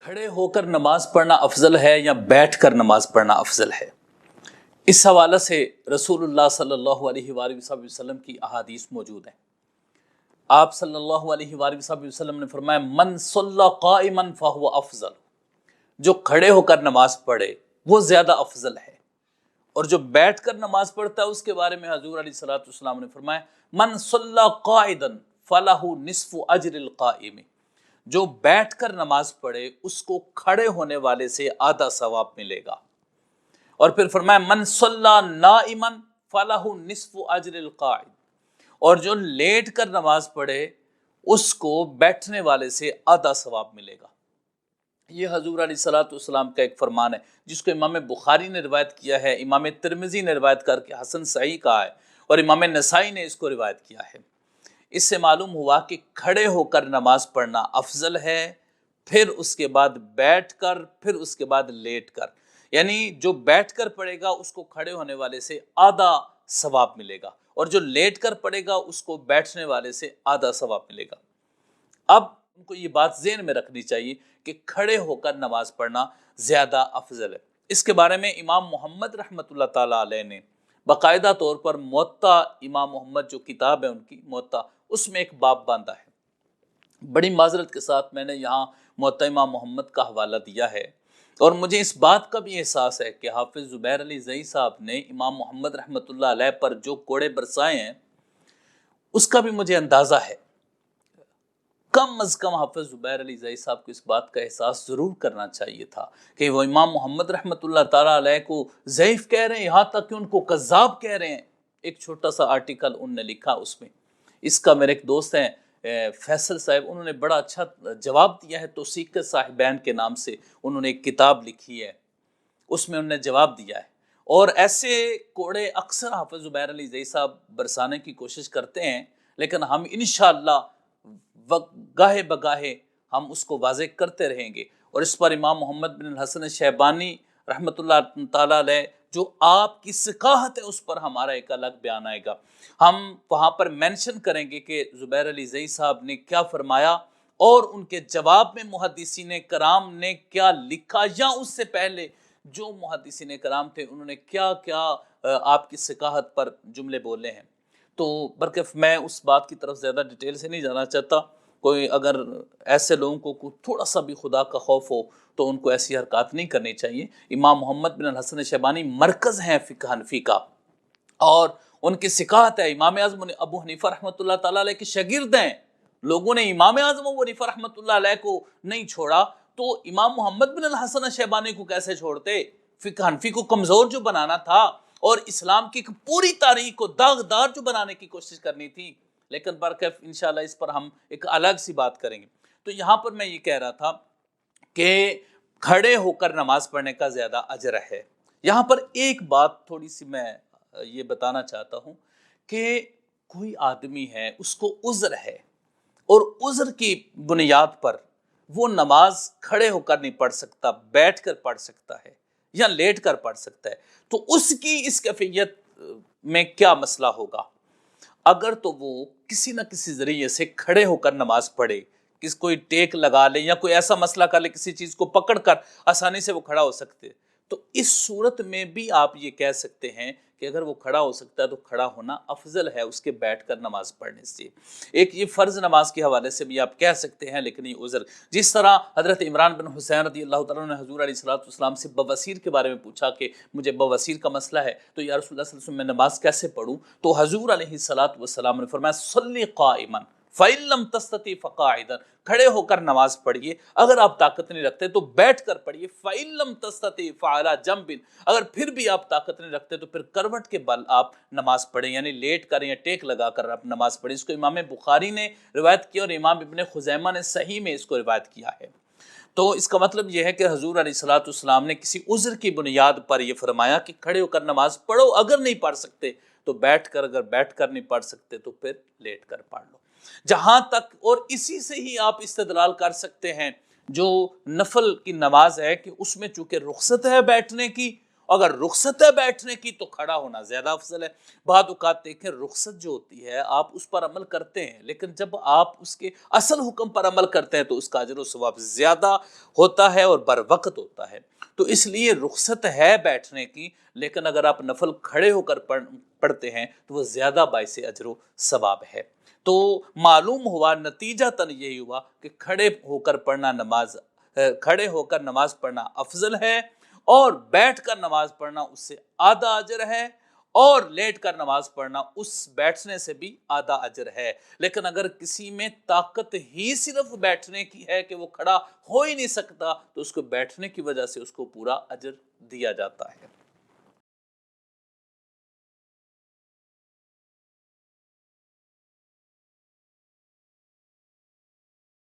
کھڑے ہو کر نماز پڑھنا افضل ہے یا بیٹھ کر نماز پڑھنا افضل ہے؟ اس حوالے سے رسول اللہ صلی اللہ علیہ وآلہ وسلم کی احادیث موجود ہیں۔ آپ صلی اللہ علیہ وآلہ وسلم نے فرمایا من صلی قائما فہو افضل، جو کھڑے ہو کر نماز پڑھے وہ زیادہ افضل ہے، اور جو بیٹھ کر نماز پڑھتا ہے اس کے بارے میں حضور علیہ الصلوۃ والسلام نے فرمایا من صلی قاعدا فلہ نصف اجر القائم، جو بیٹھ کر نماز پڑھے اس کو کھڑے ہونے والے سے آدھا ثواب ملے گا۔ اور پھر فرمایا من صلی نائما فلہ نصف اجر القاعد، اور جو لیٹ کر نماز پڑھے اس کو بیٹھنے والے سے آدھا ثواب ملے گا۔ یہ حضور علیہ الصلوۃ والسلام کا ایک فرمان ہے جس کو امام بخاری نے روایت کیا ہے، امام ترمذی نے روایت کر کے حسن صحیح کہا ہے، اور امام نسائی نے اس کو روایت کیا ہے۔ اس سے معلوم ہوا کہ کھڑے ہو کر نماز پڑھنا افضل ہے، پھر اس کے بعد بیٹھ کر، پھر اس کے بعد لیٹ کر، یعنی جو بیٹھ کر پڑھے گا اس کو کھڑے ہونے والے سے آدھا ثواب ملے گا، اور جو لیٹ کر پڑھے گا اس کو بیٹھنے والے سے آدھا ثواب ملے گا۔ اب ان کو یہ بات ذہن میں رکھنی چاہیے کہ کھڑے ہو کر نماز پڑھنا زیادہ افضل ہے۔ اس کے بارے میں امام محمد رحمۃ اللہ تعالیٰ علیہ نے باقاعدہ طور پر موطا، امام محمد جو کتاب ہے ان کی موطا، اس میں ایک باب باندھا ہے۔ بڑی معذرت کے ساتھ میں نے یہاں موطا امام محمد کا حوالہ دیا ہے، اور مجھے اس بات کا بھی احساس ہے کہ حافظ زبیر علی زئی صاحب نے امام محمد رحمۃ اللہ علیہ پر جو کوڑے برسائے ہیں اس کا بھی مجھے اندازہ ہے۔ کم از کم حافظ زبیر علی زئی صاحب کو اس بات کا احساس ضرور کرنا چاہیے تھا کہ وہ امام محمد رحمۃ اللہ تعالیٰ علیہ کو ضعیف کہہ رہے ہیں، یہاں تک کہ ان کو کذاب کہہ رہے ہیں۔ ایک چھوٹا سا آرٹیکل ان نے لکھا، اس میں اس کا میرے ایک دوست ہیں فیصل صاحب، انہوں نے بڑا اچھا جواب دیا ہے، توثیق صاحبین کے نام سے انہوں نے ایک کتاب لکھی ہے، اس میں انہوں نے جواب دیا ہے۔ اور ایسے کوڑے اکثر حافظ زبیر علی زئی صاحب برسانے کی کوشش کرتے ہیں، لیکن ہم انشاءاللہ گاہے بگاہے ہم اس کو واضح کرتے رہیں گے، اور اس پر امام محمد بن الحسن شیبانی رحمۃ اللہ تعالیٰ علیہ جو آپ کی ثقافت ہے اس پر ہمارا ایک الگ بیان آئے گا۔ ہم وہاں پر مینشن کریں گے کہ زبیر علی زئی صاحب نے کیا فرمایا، اور ان کے جواب میں محدثین کرام نے کیا لکھا، یا اس سے پہلے جو محدثین کرام تھے انہوں نے کیا کیا آپ کی ثقافت پر جملے بولے ہیں۔ تو برکف میں اس بات کی طرف زیادہ ڈیٹیل سے نہیں جانا چاہتا۔ کوئی اگر ایسے لوگوں کو تھوڑا سا بھی خدا کا خوف ہو تو ان کو ایسی حرکات نہیں کرنی چاہیے۔ امام محمد بن الحسن شیبانی مرکز ہیں فقہ حنفی کا، اور ان کی ثقافت ہے۔ امام اعظم ابو حنیفہ رحمۃ اللہ تعالیٰ علیہ کے شاگرد ہیں۔ لوگوں نے امام اعظم ابو حنیفہ رحمۃ اللہ علیہ کو نہیں چھوڑا، تو امام محمد بن الحسن شیبانی کو کیسے چھوڑتے؟ فقہ حنفی کو کمزور جو بنانا تھا، اور اسلام کی پوری تاریخ کو داغدار جو بنانے کی کوشش کرنی تھی، لیکن برکف انشاءاللہ اس پر ہم ایک الگ سی بات کریں گے۔ تو یہاں پر میں یہ کہہ رہا تھا کہ کھڑے ہو کر نماز پڑھنے کا زیادہ اجر ہے۔ یہاں پر ایک بات تھوڑی سی میں یہ بتانا چاہتا ہوں کہ کوئی آدمی ہے، اس کو عذر ہے، اور عذر کی بنیاد پر وہ نماز کھڑے ہو کر نہیں پڑھ سکتا، بیٹھ کر پڑھ سکتا ہے یا لیٹ کر پڑھ سکتا ہے، تو اس کی اس کیفیت میں کیا مسئلہ ہوگا؟ اگر تو وہ کسی نہ کسی ذریعے سے کھڑے ہو کر نماز پڑھے، کوئی ٹیک لگا لے یا کوئی ایسا مسئلہ کر لے، کسی چیز کو پکڑ کر آسانی سے وہ کھڑا ہو سکتے، تو اس صورت میں بھی آپ یہ کہہ سکتے ہیں کہ اگر وہ کھڑا ہو سکتا ہے تو کھڑا ہونا افضل ہے اس کے بیٹھ کر نماز پڑھنے سے۔ ایک یہ فرض نماز کے حوالے سے بھی آپ کہہ سکتے ہیں، لیکن یہ عذر، جس طرح حضرت عمران بن حسین رضی اللہ تعالیٰ نے حضور علیہ الصلوۃ والسلام سے بواسیر کے بارے میں پوچھا کہ مجھے بواسیر کا مسئلہ ہے، تو یا رسول اللہ صلی اللہ علیہ وسلم میں نماز کیسے پڑھوں؟ تو حضور علیہ الصلوۃ والسلام نے فرمایا صلی قائما فَإِن لَمْ تَسْتَطِعْ فَقَاعِدًا، کھڑے ہو کر نماز پڑھیے، اگر آپ طاقت نہیں رکھتے تو بیٹھ کر پڑھیے، فَإِن لَمْ تَسْتَطِعْ فَعَلَىٰ جَنْبٍ، اگر پھر بھی آپ طاقت نہیں رکھتے تو پھر کروٹ کے بل آپ نماز پڑھیں، یعنی لیٹ کر یا ٹیک لگا کر آپ نماز پڑھیں۔ اس کو امام بخاری نے روایت کیا، اور امام ابن خزیمہ نے صحیح میں اس کو روایت کیا ہے۔ تو اس کا مطلب یہ ہے کہ حضور علیہ الصلوۃ والسلام نے کسی عذر کی بنیاد پر یہ فرمایا کہ کھڑے ہو کر نماز پڑھو، اگر نہیں پڑھ سکتے تو بیٹھ کر، اگر بیٹھ کر نہیں پڑھ سکتے تو پھر لیٹ کر پڑھ لو۔ جہاں تک، اور اسی سے ہی آپ استدلال کر سکتے ہیں جو نفل کی نماز ہے، کہ اس میں چونکہ رخصت ہے بیٹھنے کی، اگر رخصت ہے بیٹھنے کی تو کھڑا ہونا زیادہ افضل ہے۔ بعض اوقات دیکھیں رخصت جو ہوتی ہے آپ اس پر عمل کرتے ہیں، لیکن جب آپ اس کے اصل حکم پر عمل کرتے ہیں تو اس کا اجر و ثواب زیادہ ہوتا ہے اور بر وقت ہوتا ہے۔ تو اس لیے رخصت ہے بیٹھنے کی، لیکن اگر آپ نفل کھڑے ہو کر پڑھتے ہیں تو وہ زیادہ باعث اجر و ثواب ہے۔ تو معلوم ہوا، نتیجتاً یہی ہوا کہ کھڑے ہو کر نماز پڑھنا افضل ہے، اور بیٹھ کر نماز پڑھنا اس سے آدھا اجر ہے، اور لیٹ کر نماز پڑھنا اس بیٹھنے سے بھی آدھا اجر ہے۔ لیکن اگر کسی میں طاقت ہی صرف بیٹھنے کی ہے کہ وہ کھڑا ہو ہی نہیں سکتا، تو اس کو بیٹھنے کی وجہ سے اس کو پورا اجر دیا جاتا ہے۔